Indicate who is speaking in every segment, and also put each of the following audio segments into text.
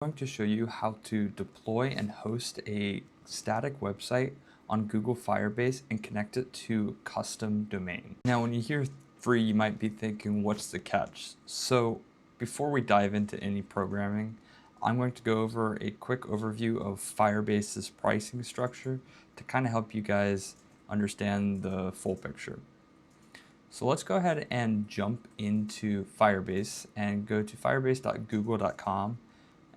Speaker 1: I'm going to show you how to deploy and host a static website on Google Firebase and connect it to custom domain. Now, when you hear free, you might be thinking, what's the catch? So before we dive into any programming, I'm going to go over a quick overview of Firebase's pricing structure to kind of help you guys understand the full picture. So let's go ahead and jump into Firebase and go to firebase.google.com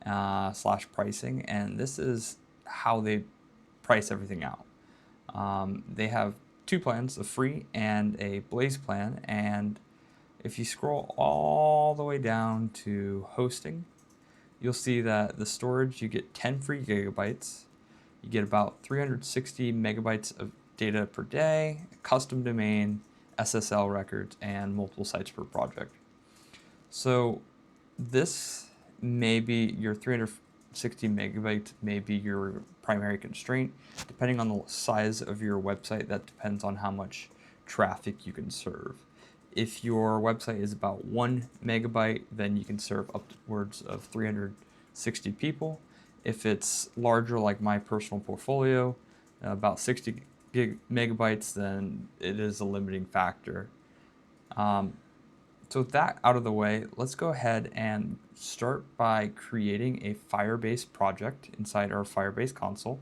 Speaker 1: /pricing, and this is how they price everything out. They have two plans, a free and a Blaze plan, and if you scroll all the way down to hosting, you'll see that the storage, you get 10 free gigabytes, you get about 360 megabytes of data per day, custom domain, SSL records, and multiple sites per project. So this may be your 360 megabytes may be your primary constraint. Depending on the size of your website, that depends on how much traffic you can serve. If your website is about 1 megabyte, then you can serve upwards of 360 people. If it's larger, like my personal portfolio, about 60 megabytes, then it is a limiting factor. So with that out of the way, let's go ahead and start by creating a Firebase project inside our Firebase console.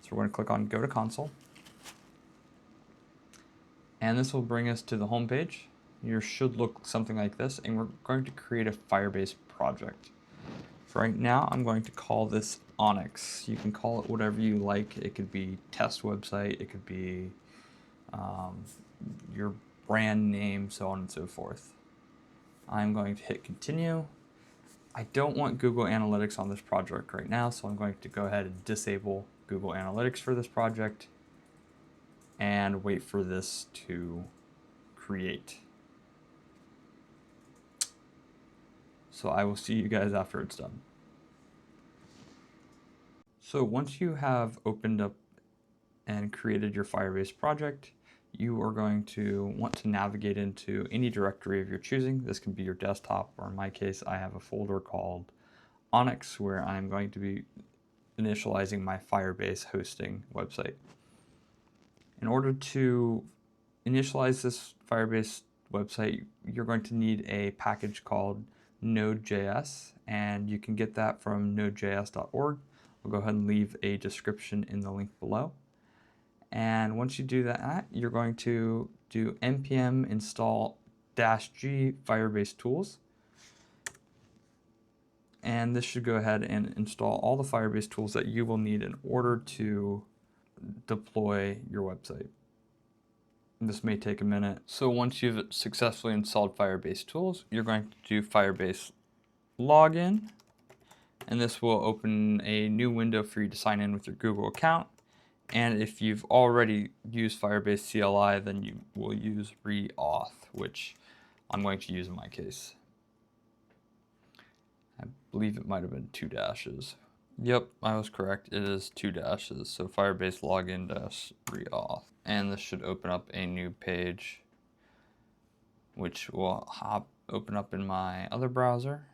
Speaker 1: So we're going to click on Go to Console. And this will bring us to the home page. Yours should look something like this, and we're going to create a Firebase project. For right now, I'm going to call this Onyx. You can call it whatever you like. It could be test website, it could be your brand name, so on and so forth. I'm going to hit continue. I don't want Google Analytics on this project right now, so I'm going to go ahead and disable Google Analytics for this project and wait for this to create. So I will see you guys after it's done. So once you have opened up and created your Firebase project, you are going to want to navigate into any directory of your choosing. This can be your desktop, or in my case, I have a folder called Onyx where I'm going to be initializing my Firebase hosting website. In order to initialize this Firebase website, you're going to need a package called Node.js, and you can get that from nodejs.org. I'll go ahead and leave a description in the link below. And once you do that, you're going to do npm install -g Firebase tools. And this should go ahead and install all the Firebase tools that you will need in order to deploy your website. And this may take a minute. So once you've successfully installed Firebase tools, you're going to do Firebase login. And this will open a new window for you to sign in with your Google account. And if you've already used Firebase CLI, then you will use reauth, which I'm going to use in my case. I believe it might have been 2 dashes. Yep, I was correct. It is 2 dashes. So Firebase login -reauth. And this should open up a new page, which will open up in my other browser.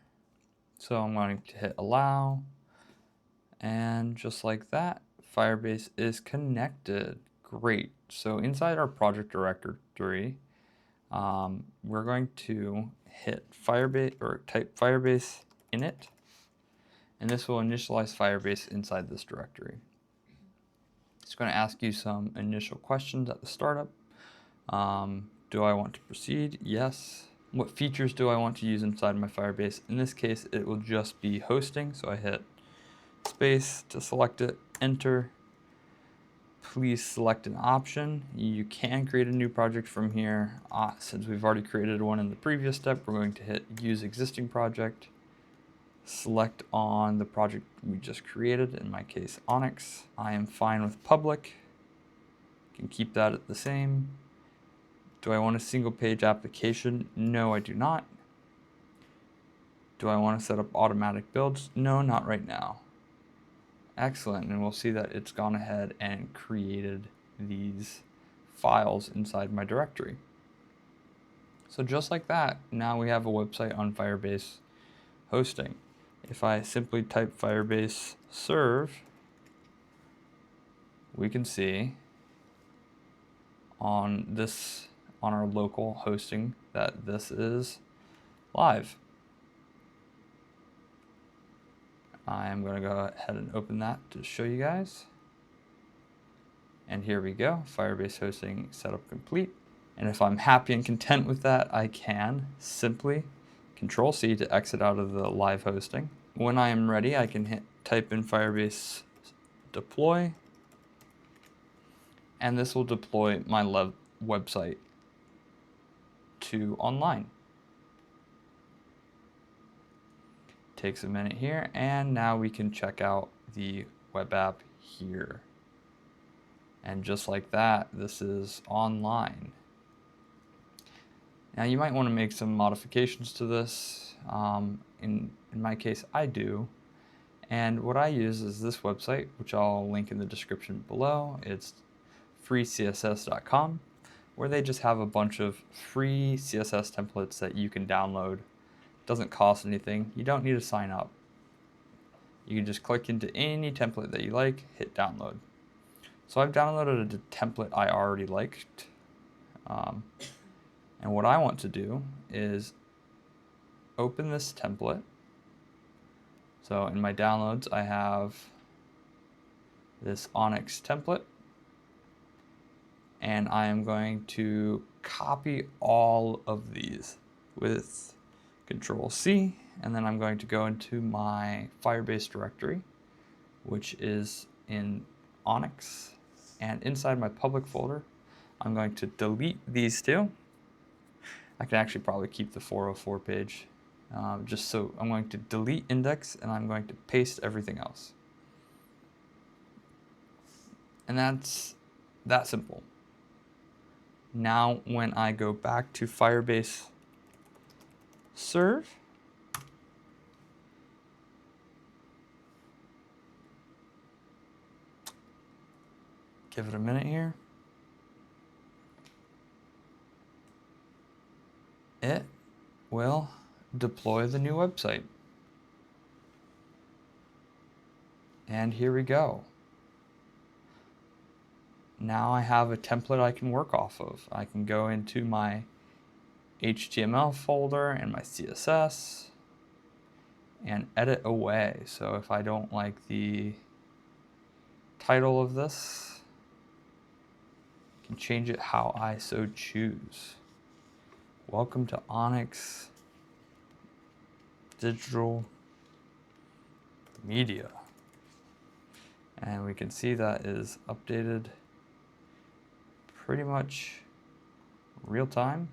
Speaker 1: So I'm going to hit allow. And just like that, Firebase is connected. Great. So inside our project directory, we're going to hit Firebase or type Firebase init, and this will initialize Firebase inside this directory. It's going to ask you some initial questions at the startup. Do I want to proceed? Yes. What features do I want to use inside my Firebase? In this case, it will just be hosting, so I hit space to select it, enter. Please select an option. You can create a new project from here. Since we've already created one in the previous step, we're going to hit use existing project. Select on the project we just created, in my case Onyx. I am fine with public. Can keep that at the same. Do I want a single page application? No, I do not. Do I want to set up automatic builds? No, not right now. Excellent, and we'll see that it's gone ahead and created these files inside my directory. So just like that, now we have a website on Firebase hosting. If I simply type Firebase serve, we can see on our local hosting that this is live. I am going to go ahead and open that to show you guys. And here we go, Firebase hosting setup complete. And if I'm happy and content with that, I can simply Control-C to exit out of the live hosting. When I am ready, I can type in Firebase deploy, and this will deploy my website to online. Takes a minute here, and now we can check out the web app here. And just like that, this is online. Now you might want to make some modifications to this. In my case, I do. And what I use is this website, which I'll link in the description below. It's freecss.com, where they just have a bunch of free CSS templates that you can download. Doesn't cost anything. You don't need to sign up. You can just click into any template that you like, hit download. So I've downloaded a template I already liked. And what I want to do is open this template. So in my downloads, I have this Onyx template, and I am going to copy all of these with Control-C, and then I'm going to go into my Firebase directory, which is in Onyx, and inside my public folder, I'm going to delete these two. I can actually probably keep the 404 page. Just so I'm going to delete index, and I'm going to paste everything else. And that's that simple. Now when I go back to Firebase serve, give it a minute here. It will deploy the new website. And here we go. Now I have a template I can work off of. I can go into my HTML folder and my CSS and edit away. So if I don't like the title of this, I can change it how I so choose. Welcome to Onyx Digital Media. And we can see that is updated pretty much real time.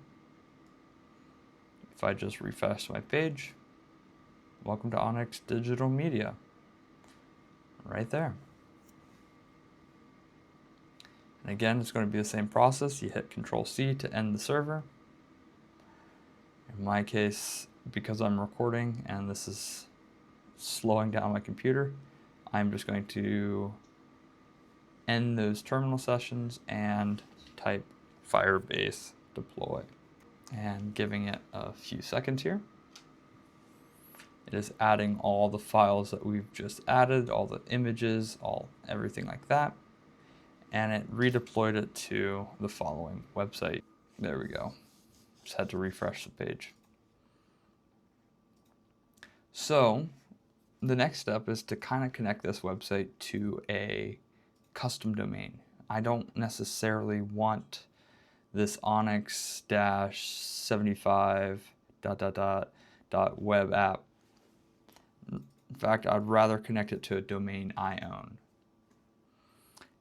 Speaker 1: If I just refresh my page, welcome to Onyx Digital Media, right there. And again, it's going to be the same process. You hit Control-C to end the server. In my case, because I'm recording and this is slowing down my computer, I'm just going to end those terminal sessions and type Firebase deploy, and giving it a few seconds here. It is adding all the files that we've just added, all the images, everything like that, and it redeployed it to the following website. There we go. Just had to refresh the page. So the next step is to kind of connect this website to a custom domain. I don't necessarily want this onyx-75 ... web app. In fact, I'd rather connect it to a domain I own.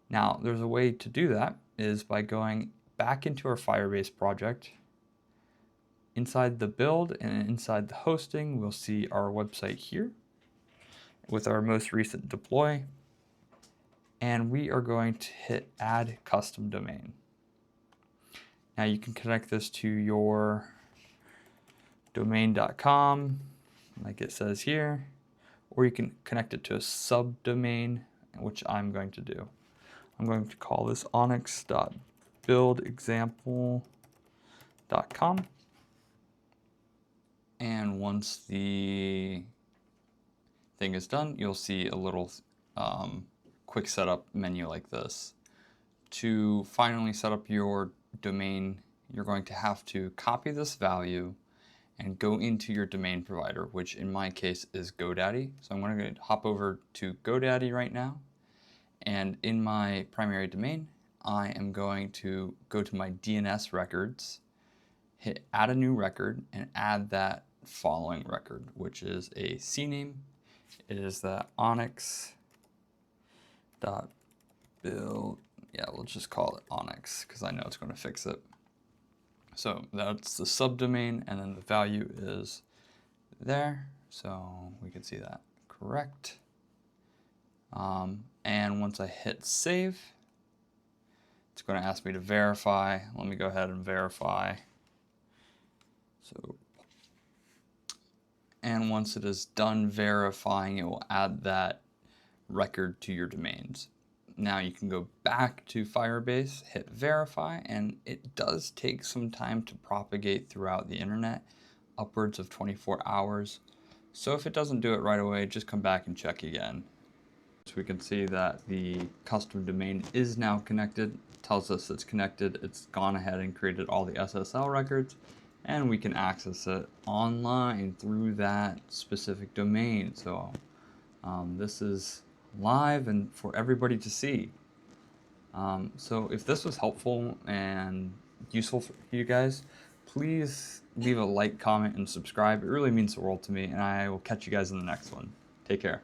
Speaker 1: Now, there's a way to do that is by going back into our Firebase project. Inside the build and inside the hosting, we'll see our website here with our most recent deploy. And we are going to hit add custom domain. Now you can connect this to your domain.com, like it says here, or you can connect it to a subdomain, which I'm going to do. I'm going to call this onyx.buildexample.com. And once the thing is done, you'll see a little quick setup menu like this. To finally set up your domain, you're going to have to copy this value and go into your domain provider, which in my case is GoDaddy. So I'm going to hop over to GoDaddy right now. And in my primary domain, I am going to go to my DNS records, hit add a new record, and add that following record, which is a CNAME. It is the onyx.build. Yeah, we'll just call it Onyx because I know it's going to fix it. So that's the subdomain, and then the value is there. So we can see that correct. And once I hit save, it's going to ask me to verify. Let me go ahead and verify. So, and once it is done verifying, it will add that record to your domains. Now you can go back to Firebase, hit verify, and it does take some time to propagate throughout the internet, upwards of 24 hours. So if it doesn't do it right away, just come back and check again. So we can see that the custom domain is now connected. It tells us it's connected. It's gone ahead and created all the SSL records, and we can access it online through that specific domain. So this is live and for everybody to see. So if this was helpful and useful for you guys, please leave a like, comment, and subscribe. It really means the world to me, and I will catch you guys in the next one. Take care.